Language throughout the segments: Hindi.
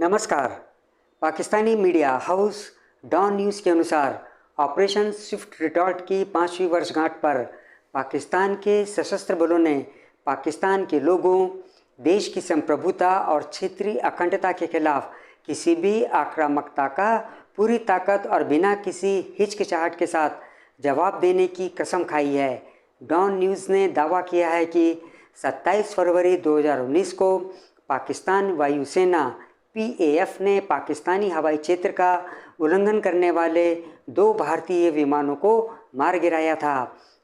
नमस्कार। Pakistani media house Dawn News के अनुसार ऑपरेशन स्विफ्ट रिटॉर्ट की 5वीं वर्षगांठ पर पाकिस्तान के सशस्त्र बलों ने पाकिस्तान के लोगों, देश की संप्रभुता और क्षेत्रीय अखंडता के खिलाफ किसी भी आक्रामकता का पूरी ताकत और बिना किसी हिचकिचाहट के साथ जवाब देने की कसम खाई है। डॉन न्यूज़ ने दावा किया है कि 27 फरवरी 2019 को पाकिस्तान वायुसेना PAF ने पाकिस्तानी हवाई क्षेत्र का उल्लंघन करने वाले 2 भारतीय विमानों को मार गिराया था।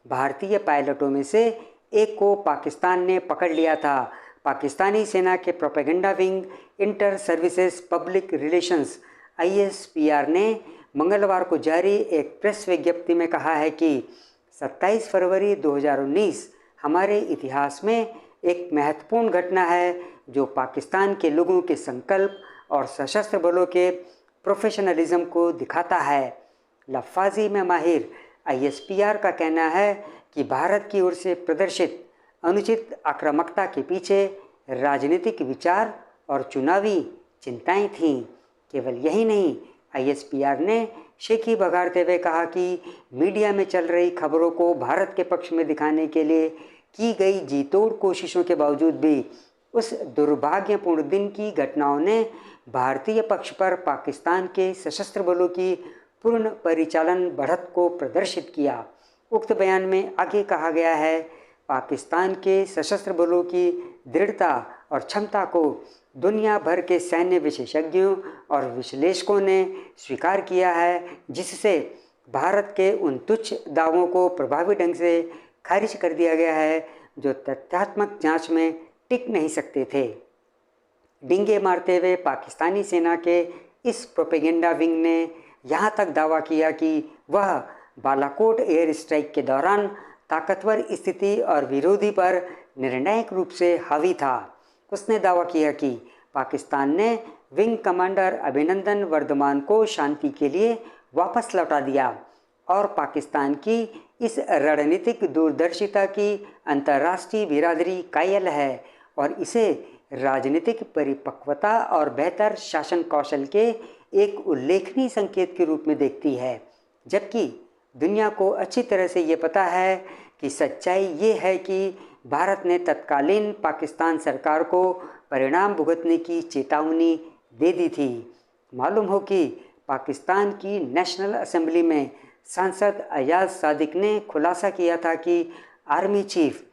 भारतीय पायलटों में से एक को पाकिस्तान ने पकड़ लिया था। पाकिस्तानी सेना के propaganda wing inter services public relations ISPR ने मंगलवार को जारी एक प्रेस विज्ञप्ति में कहा है कि 27 फरवरी 2019 हमारे इतिहास में एक महत्वपूर्ण घटना है जो पाकिस्तान के लोगों के संकल्प और सशस्त्र बलों के प्रोफेशनलिज्म को दिखाता है। लफ्ज़ी में माहिर ISPR का कहना है कि भारत की ओर से प्रदर्शित अनुचित आक्रामकता के पीछे राजनीतिक विचार और चुनावी चिंताएं थीं। केवल यही नहीं, ISPR ने शेखी बघाड़ते हुए कहा कि मीडिया में चल रही खबरों को भारत के पक्ष में दिखाने के लिए की गई जी तोड़ कोशिशों के बावजूद भी उस दुर्भाग्यपूर्ण दिन की घटनाओं ने भारतीय पक्ष पर पाकिस्तान के सशस्त्र बलों की पूर्ण परिचालन बढ़त को प्रदर्शित किया। उक्त बयान में आगे कहा गया है, पाकिस्तान के सशस्त्र बलों की दृढ़ता और क्षमता को दुनिया भर के सैन्य विशेषज्ञों और विश्लेषकों ने स्वीकार किया है, जिससे भारत के उन तुच्छ दावों को प्रभावी ढंग से खारिज कर दिया गया है जो तथ्यात्मक जांच में टिक नहीं सकते थे। डिंगे मारते हुए पाकिस्तानी सेना के इस प्रोपेगेंडा विंग ने यहाँ तक दावा किया कि वह बालाकोट एयर स्ट्राइक के दौरान ताकतवर स्थिति और विरोधी पर निर्णायक रूप से हावी था। उसने दावा किया कि पाकिस्तान ने विंग कमांडर अभिनंदन वर्धमान को शांति के लिए वापस लौटा दिया और पाकिस्तान की इस रणनीतिक दूरदर्शिता की अंतर्राष्ट्रीय बिरादरी कायल है और इसे राजनीतिक परिपक्वता और बेहतर शासन कौशल के एक उल्लेखनीय संकेत के रूप में देखती है। जबकि दुनिया को अच्छी तरह से ये पता है कि सच्चाई ये है कि भारत ने तत्कालीन पाकिस्तान सरकार को परिणाम भुगतने की चेतावनी दे दी थी। मालूम हो कि पाकिस्तान की नेशनल असेंबली में सांसद अयाज सादिक ने खुलासा किया था कि आर्मी चीफ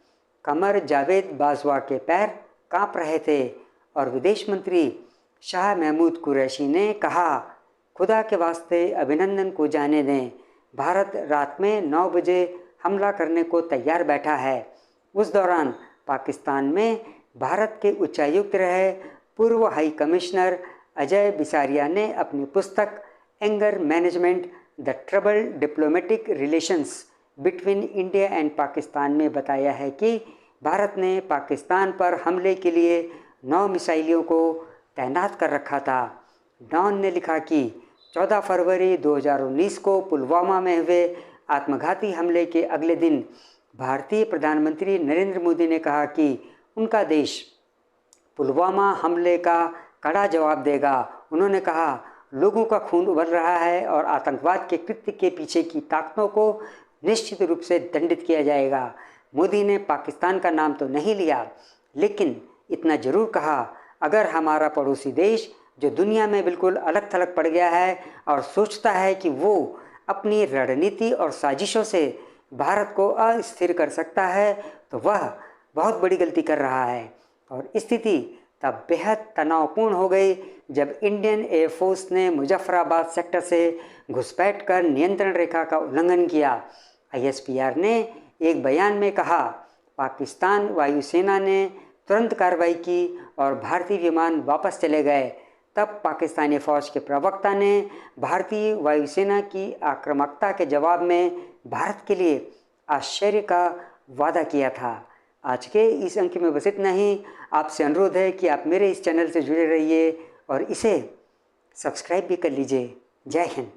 कमर जावेद बाजवा के पैर कांप रहे थे और विदेश मंत्री शाह महमूद कुरैशी ने कहा, खुदा के वास्ते अभिनंदन को जाने दें, भारत रात में 9 बजे हमला करने को तैयार बैठा है। उस दौरान पाकिस्तान में भारत के उच्चायुक्त रहे पूर्व हाई कमिश्नर अजय बिसारिया ने अपनी पुस्तक anger management the trouble diplomatic relations between India and Pakistan में बताया है कि भारत ने पाकिस्तान पर हमले के लिए 9 मिसाइलों को तैनात कर रखा था। डॉन ने लिखा कि 14 फरवरी 2019 को पुलवामा में हुए आत्मघाती हमले के अगले दिन भारतीय प्रधानमंत्री नरेंद्र मोदी ने कहा कि उनका देश पुलवामा हमले का कड़ा जवाब देगा। उन्होंने कहा, लोगों का खून उबल रहा है और आतंकवाद के कृत्य के पीछे की ताकतों को निश्चित रूप से दंडित किया जाएगा। मोदी ने पाकिस्तान का नाम तो नहीं लिया, लेकिन इतना जरूर कहा, अगर हमारा पड़ोसी देश जो दुनिया में बिल्कुल अलग थलग पड़ गया है और सोचता है कि वो अपनी रणनीति और साजिशों से भारत को अस्थिर कर सकता है, तो वह बहुत बड़ी गलती कर रहा है। और स्थिति तब बेहद तनावपूर्ण हो गई जब इंडियन एयरफोर्स ने मुजफ्फराबाद सेक्टर से घुसपैठ कर नियंत्रण रेखा का उल्लंघन किया। ISPR ने एक बयान में कहा, पाकिस्तान वायुसेना ने तुरंत कार्रवाई की और भारतीय विमान वापस चले गए। तब पाकिस्तानी फ़ौज के प्रवक्ता ने भारतीय वायुसेना की आक्रामकता के जवाब में भारत के लिए आश्चर्य का वादा किया था। आज के इस अंक में बस इतना ही। आपसे अनुरोध है कि आप मेरे इस चैनल से जुड़े रहिए और इसे सब्सक्राइब भी कर लीजिए। जय हिंद।